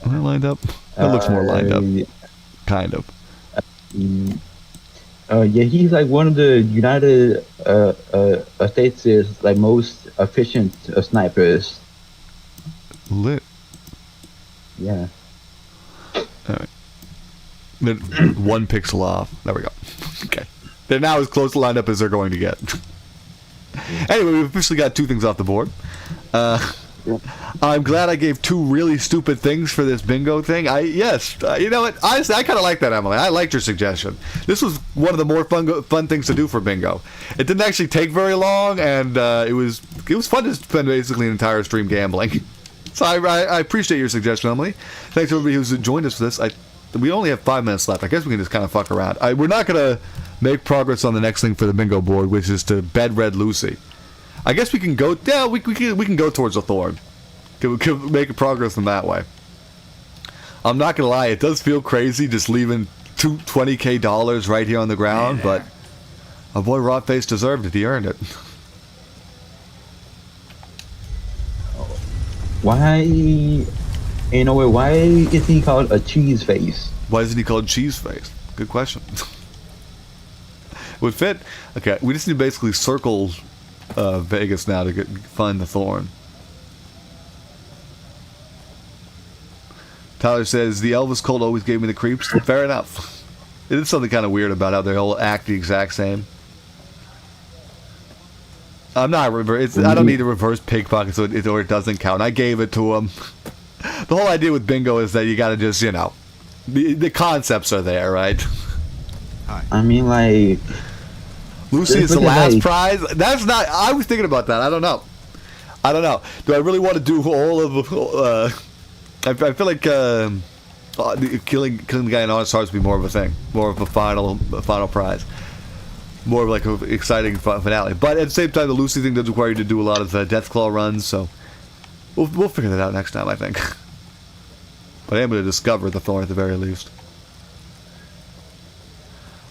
Am I lined up? That looks more lined up. Kind of. Yeah, he's like one of the United States' like most efficient snipers. Lit. Yeah. All right. They're 1 pixel off. There we go. Okay. They're now as close to lined up as they're going to get. Anyway, we've officially got 2 things off the board. I'm glad I gave 2 really stupid things for this bingo thing. You know what? Honestly, I kind of like that, Emily. I liked your suggestion. This was one of the more fun things to do for bingo. It didn't actually take very long, and it was fun to spend basically an entire stream gambling. So I appreciate your suggestion, Emily. Thanks to everybody who's joined us for this. We only have 5 minutes left. I guess we can just kind of fuck around. We're not going to make progress on the next thing for the bingo board, which is to bed Red Lucy. I guess we can go. Yeah, we can go towards the thorn. Can make progress in that way. I'm not gonna lie, it does feel crazy just leaving $20K right here on the ground, but our boy Rotface deserved it. He earned it. Why? Why is he called a cheese face? Why isn't he called Cheese Face? Good question. Would fit. Okay, we just need to basically circle Vegas now to find the thorn. Tyler says the Elvis Colt always gave me the creeps. Fair enough. It is something kind of weird about how they all act the exact same. I'm not reverse. I don't need to reverse pickpocket so it doesn't count. I gave it to him. The whole idea with bingo is that you got to just the concepts are there, right? I mean, like, Lucy is the last prize. That's not. I was thinking about that. I don't know. Do I really want to do all of? I feel like killing the guy in honest hearts would be more of a thing, more of a final prize, more of like an exciting finale. But at the same time, the Lucy thing does require you to do a lot of Death Claw runs, so we'll figure that out next time, I think. But I am going to discover the thorn at the very least.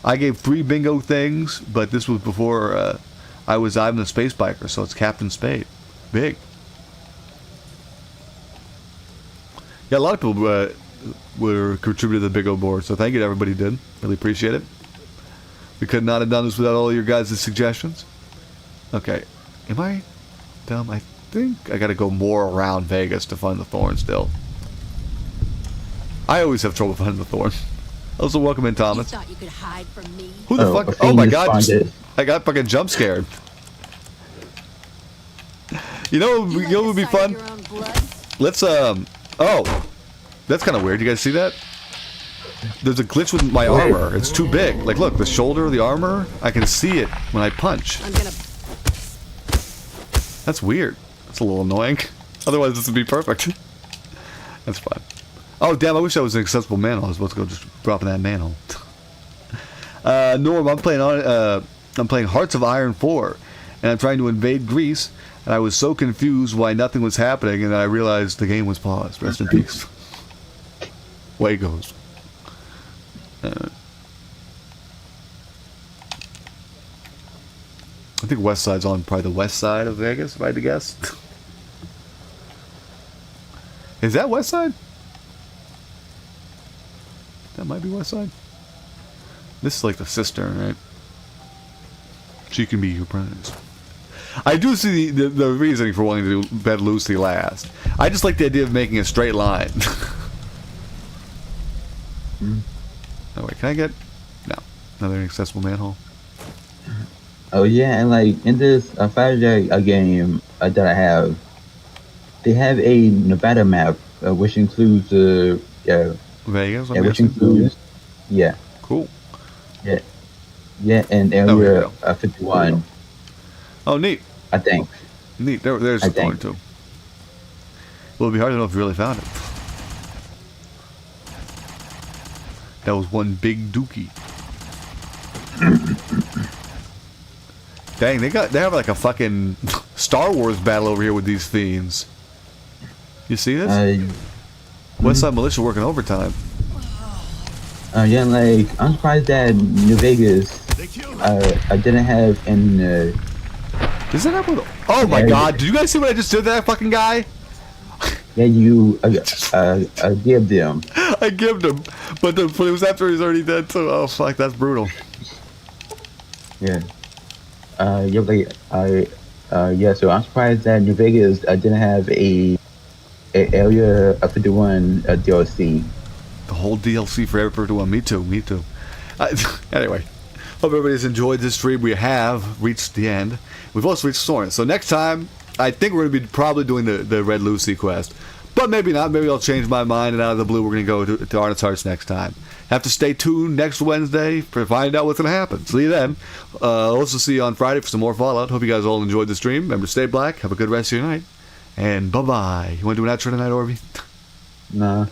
I gave 3 bingo things, but this was before I was Ivan the Space Biker, so it's Captain Spade. Big. Yeah, a lot of people were contributed to the bingo board, so thank you to everybody who did. Really appreciate it. We could not have done this without all your guys' suggestions. Okay. Am I dumb? I think I got to go more around Vegas to find the thorn still. I always have trouble finding the thorn. Also, welcome in, Thomas. You thought you could hide from me? Who the fuck? Oh my god! I got fucking jump scared. You know what would be fun? Let's Oh, that's kind of weird. You guys see that? There's a glitch with my armor. It's too big. Like, look, the shoulder of the armor. I can see it when I punch. That's weird. That's a little annoying. Otherwise, this would be perfect. That's fine. Oh, damn, I wish I was an accessible manhole. I was supposed to go just drop in that manhole. Norm, I'm playing Hearts of Iron 4, and I'm trying to invade Greece, and I was so confused why nothing was happening, and then I realized the game was paused. Rest in peace. Way goes. I think West Side's on probably the west side of Vegas, if I had to guess. Is that West Side? That might be West Side. This is like the cistern, right? She can be your prize. I do see the reasoning for wanting to do bed Lucy last. I just like the idea of making a straight line. Oh wait, can I get... No. Another inaccessible manhole. Oh yeah, and like in this Firejack game that I have, they have a Nevada map which includes Vegas? which includes Cool. and area 51. Oh, neat. I think. Neat. There's the thorn too. Well, it'd be hard to know if you really found it. That was one big dookie. Dang, they have like a fucking Star Wars battle over here with these fiends. You see this? West Side Militia working overtime. Yeah, like I'm surprised that New Vegas I didn't have in. Is that up with? Oh my god! Did you guys see what I just did to that fucking guy? Yeah, you gave them. I gave him, but it was after he's already dead. So oh fuck, that's brutal. Yeah. Yeah, like yeah. So I'm surprised that New Vegas didn't have a Area 51 DLC. The whole DLC for Area 51. Me too. Me too. Anyway, hope everybody's enjoyed this stream. We have reached the end. We've also reached Soren. So next time, I think we're going to be probably doing the Red Lucy quest. But maybe not. Maybe I'll change my mind, and out of the blue, we're going to go to Arnott's Hearts next time. Have to stay tuned next Wednesday to find out what's going to happen. See you then. Also see you on Friday for some more Fallout. Hope you guys all enjoyed the stream. Remember, stay black. Have a good rest of your night. And bye-bye. You want to do an outro tonight, Orby? Nah.